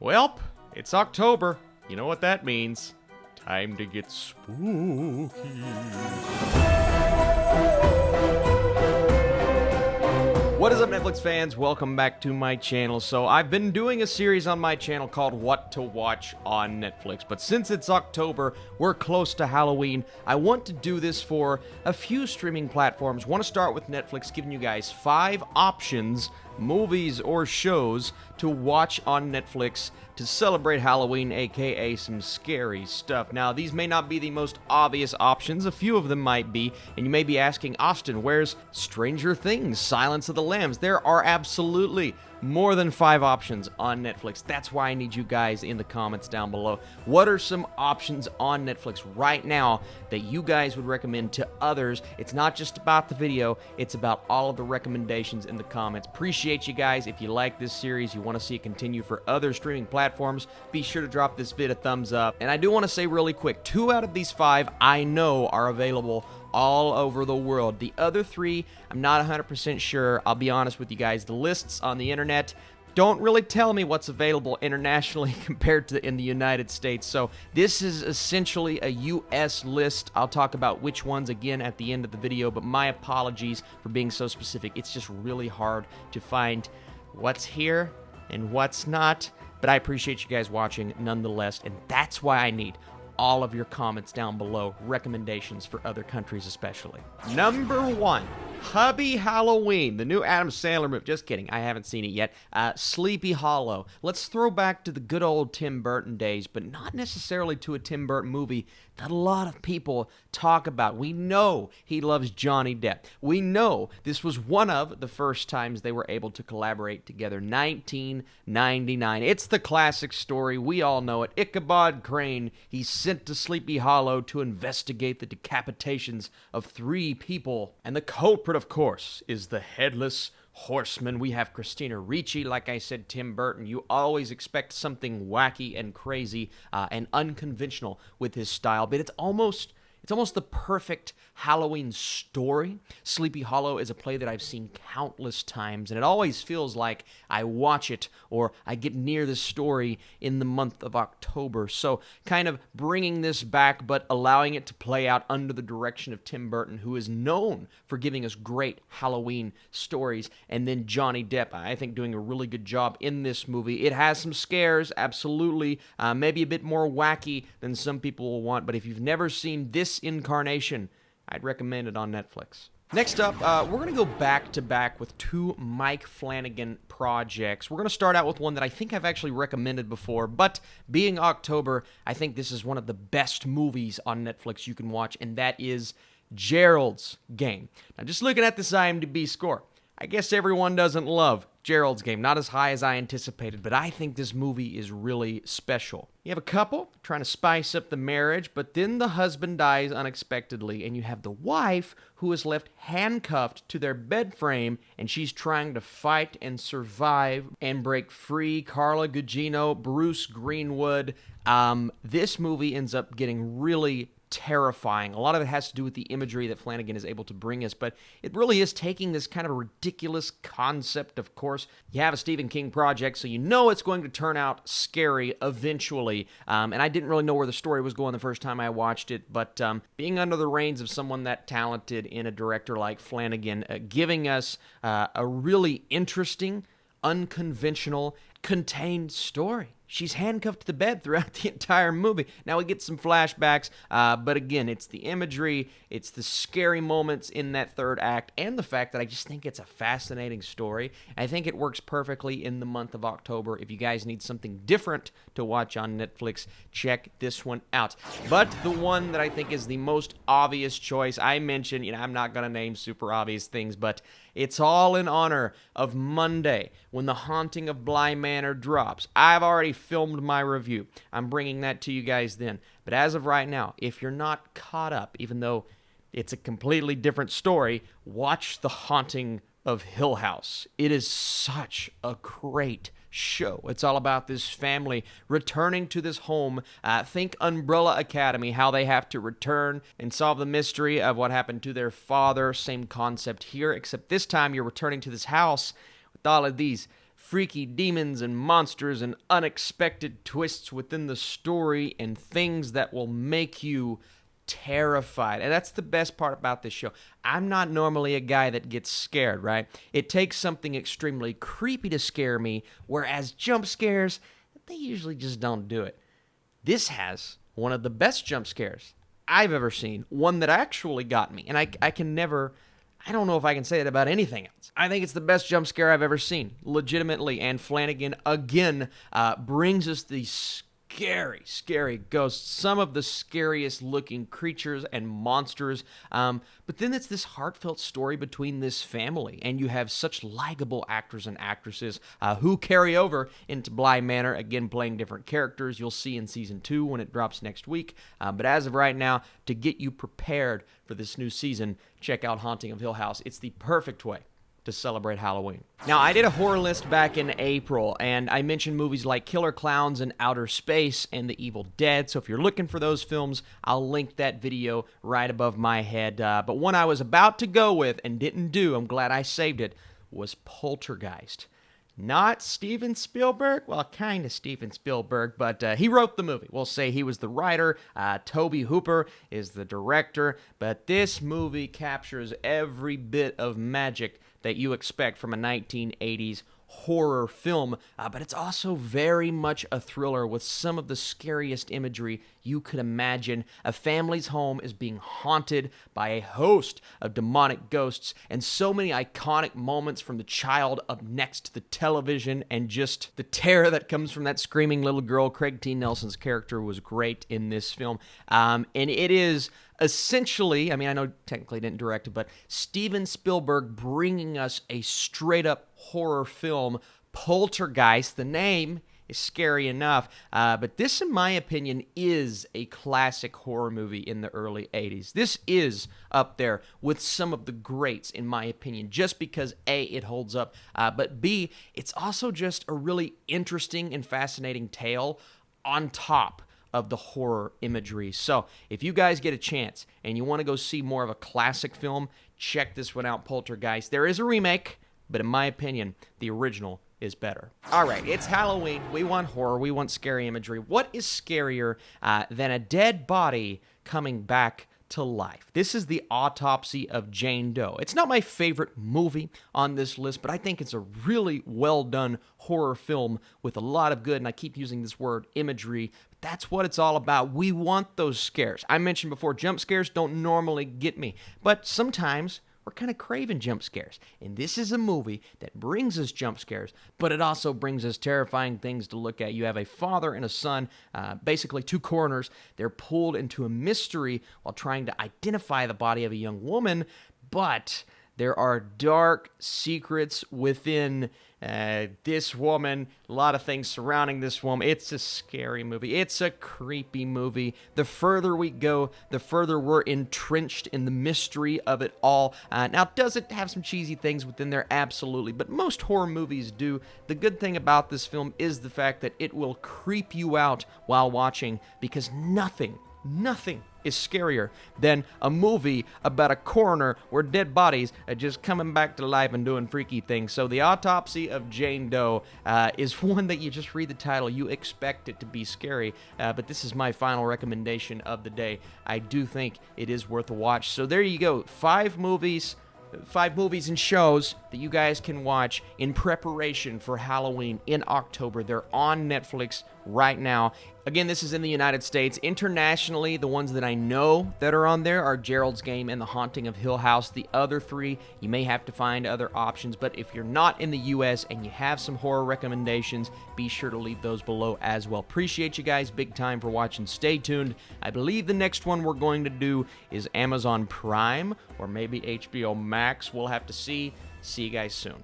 Welp, it's October. You know what that means. Time to get spooky. What is up, Netflix fans? Welcome back to my channel. So I've been doing a series on my channel called What to Watch on Netflix, but since it's October, we're close to Halloween. I want to do this for a few streaming platforms. Want to start with Netflix, giving you guys 5 options, movies or shows to watch on Netflix to celebrate Halloween, aka some scary stuff. Now, these may not be the most obvious options, a few of them might be, and you may be asking, Austin, where's Stranger Things, Silence of the Lambs? There are absolutely more than 5 options on Netflix. That's why I need you guys in the comments down below. What are some options on Netflix right now that you guys would recommend to others? It's not just about the video, it's about all of the recommendations in the comments. Appreciate you guys. If you like this series, you want to see it continue for other streaming platforms, be sure to drop this vid a thumbs up. And I do want to say really quick, 2 out of these 5 I know are available all over the world. The other 3, I'm not 100% sure. I'll be honest with you guys. The lists on the internet don't really tell me what's available internationally compared to in the United States. So this is essentially a US list. I'll talk about which ones again at the end of the video, but my apologies for being so specific. It's just really hard to find what's here and what's not. But I appreciate you guys watching nonetheless, and that's why I need all of your comments down below, recommendations for other countries especially. Number 1, Hubby Halloween, the new Adam Sandler movie. Just kidding, I haven't seen it yet. Sleepy Hollow. Let's throw back to the good old Tim Burton days, but not necessarily to a Tim Burton movie that a lot of people talk about. We know he loves Johnny Depp. We know this was one of the first times they were able to collaborate together, 1999. It's the classic story. We all know it. Ichabod Crane, he's sent to Sleepy Hollow to investigate the decapitations of 3 people. And the culprit, of course, is the Headless Horseman. We have Christina Ricci. Like I said, Tim Burton, you always expect something wacky and crazy and unconventional with his style, but it's almost the perfect Halloween story. Sleepy Hollow is a play that I've seen countless times, and it always feels like I watch it or I get near the story in the month of October. So kind of bringing this back, but allowing it to play out under the direction of Tim Burton, who is known for giving us great Halloween stories. And then Johnny Depp, I think, doing a really good job in this movie. It has some scares, absolutely, maybe a bit more wacky than some people will want, but if you've never seen this incarnation, I'd recommend it on Netflix. Next up, we're going to go back-to-back with 2 Mike Flanagan projects. We're going to start out with one that I think I've actually recommended before, but being October, I think this is one of the best movies on Netflix you can watch, and that is Gerald's Game. Now, just looking at this IMDb score, I guess everyone doesn't love Gerald's Game, not as high as I anticipated, but I think this movie is really special. You have a couple trying to spice up the marriage, but then the husband dies unexpectedly, and you have the wife who is left handcuffed to their bed frame, and she's trying to fight and survive and break free. Carla Gugino, Bruce Greenwood. This movie ends up getting really terrifying. A lot of it has to do with the imagery that Flanagan is able to bring us, but it really is taking this kind of ridiculous concept. Of course, you have a Stephen King project, so you know it's going to turn out scary eventually, and I didn't really know where the story was going the first time I watched it, but being under the reins of someone that talented in a director like Flanagan, giving us a really interesting, unconventional, contained story. She's handcuffed to the bed throughout the entire movie. Now we get some flashbacks, but again, it's the imagery, it's the scary moments in that 3rd act, and the fact that I just think it's a fascinating story. I think it works perfectly in the month of October. If you guys need something different to watch on Netflix, check this one out. But the one that I think is the most obvious choice, I mentioned, I'm not going to name super obvious things, but it's all in honor of Monday, when The Haunting of Bly Manor drops. I've already filmed my review. I'm bringing that to you guys then. But as of right now, if you're not caught up, even though it's a completely different story, watch The Haunting of Hill House. It is such a great show. It's all about this family returning to this home. Think Umbrella Academy, how they have to return and solve the mystery of what happened to their father. Same concept here, except this time you're returning to this house with all of these freaky demons and monsters and unexpected twists within the story and things that will make you terrified. And that's the best part about this show. I'm not normally a guy that gets scared, right? It takes something extremely creepy to scare me, whereas jump scares, they usually just don't do it. This has one of the best jump scares I've ever seen, one that actually got me. And I don't know if I can say that about anything else. I think it's the best jump scare I've ever seen, legitimately. And Flanagan, again, brings us these scary ghosts, some of the scariest looking creatures and monsters. But then it's this heartfelt story between this family, and you have such likable actors and actresses who carry over into Bly Manor, again playing different characters. You'll see in season 2 when it drops next week. But as of right now, to get you prepared for this new season, check out Haunting of Hill House. It's the perfect way to celebrate Halloween. Now, I did a horror list back in April, and I mentioned movies like Killer Clowns and Outer Space and The Evil Dead, so if you're looking for those films, I'll link that video right above my head. But one I was about to go with and didn't do, I'm glad I saved it, was Poltergeist. Not Steven Spielberg, well, kind of Steven Spielberg, but he wrote the movie. We'll say he was the writer. Tobe Hooper is the director, but this movie captures every bit of magic that you expect from a 1980s horror film, but it's also very much a thriller with some of the scariest imagery you could imagine. A family's home is being haunted by a host of demonic ghosts, and so many iconic moments from the child up next to the television and just the terror that comes from that screaming little girl. Craig T. Nelson's character was great in this film, and it is essentially, I mean, I know technically didn't direct it, but Steven Spielberg bringing us a straight-up horror film, Poltergeist. The name is scary enough, but this, in my opinion, is a classic horror movie in the early 80s. This is up there with some of the greats, in my opinion, just because, A, it holds up, but B, it's also just a really interesting and fascinating tale on top of the horror imagery. So if you guys get a chance and you want to go see more of a classic film, check this one out, Poltergeist. There is a remake, but in my opinion, the original is better. All right, it's Halloween. We want horror. We want scary imagery. What is scarier than a dead body coming back to life? This is The Autopsy of Jane Doe. It's not my favorite movie on this list, but I think it's a really well done horror film with a lot of good, and I keep using this word, imagery. That's what it's all about. We want those scares. I mentioned before, jump scares don't normally get me, but sometimes we're kind of craving jump scares. And this is a movie that brings us jump scares, but it also brings us terrifying things to look at. You have a father and a son, basically two coroners. They're pulled into a mystery while trying to identify the body of a young woman, but there are dark secrets within this woman, a lot of things surrounding this woman. It's a scary movie. It's a creepy movie. The further we go, the further we're entrenched in the mystery of it all. Now, does it have some cheesy things within there? Absolutely, but most horror movies do. The good thing about this film is the fact that it will creep you out while watching, because nothing is scarier than a movie about a coroner where dead bodies are just coming back to life and doing freaky things. So The Autopsy of Jane Doe is one that you just read the title, you expect it to be scary, but this is my final recommendation of the day. I do think it is worth a watch. So there you go, 5 movies and shows that you guys can watch in preparation for Halloween in October. They're on Netflix right now. Again, this is in the United States. Internationally, the ones that I know that are on there are Gerald's Game and The Haunting of Hill House. The other 3, you may have to find other options, but if you're not in the U.S. and you have some horror recommendations, be sure to leave those below as well. Appreciate you guys big time for watching. Stay tuned. I believe the next one we're going to do is Amazon Prime or maybe HBO Max. We'll have to see. See you guys soon.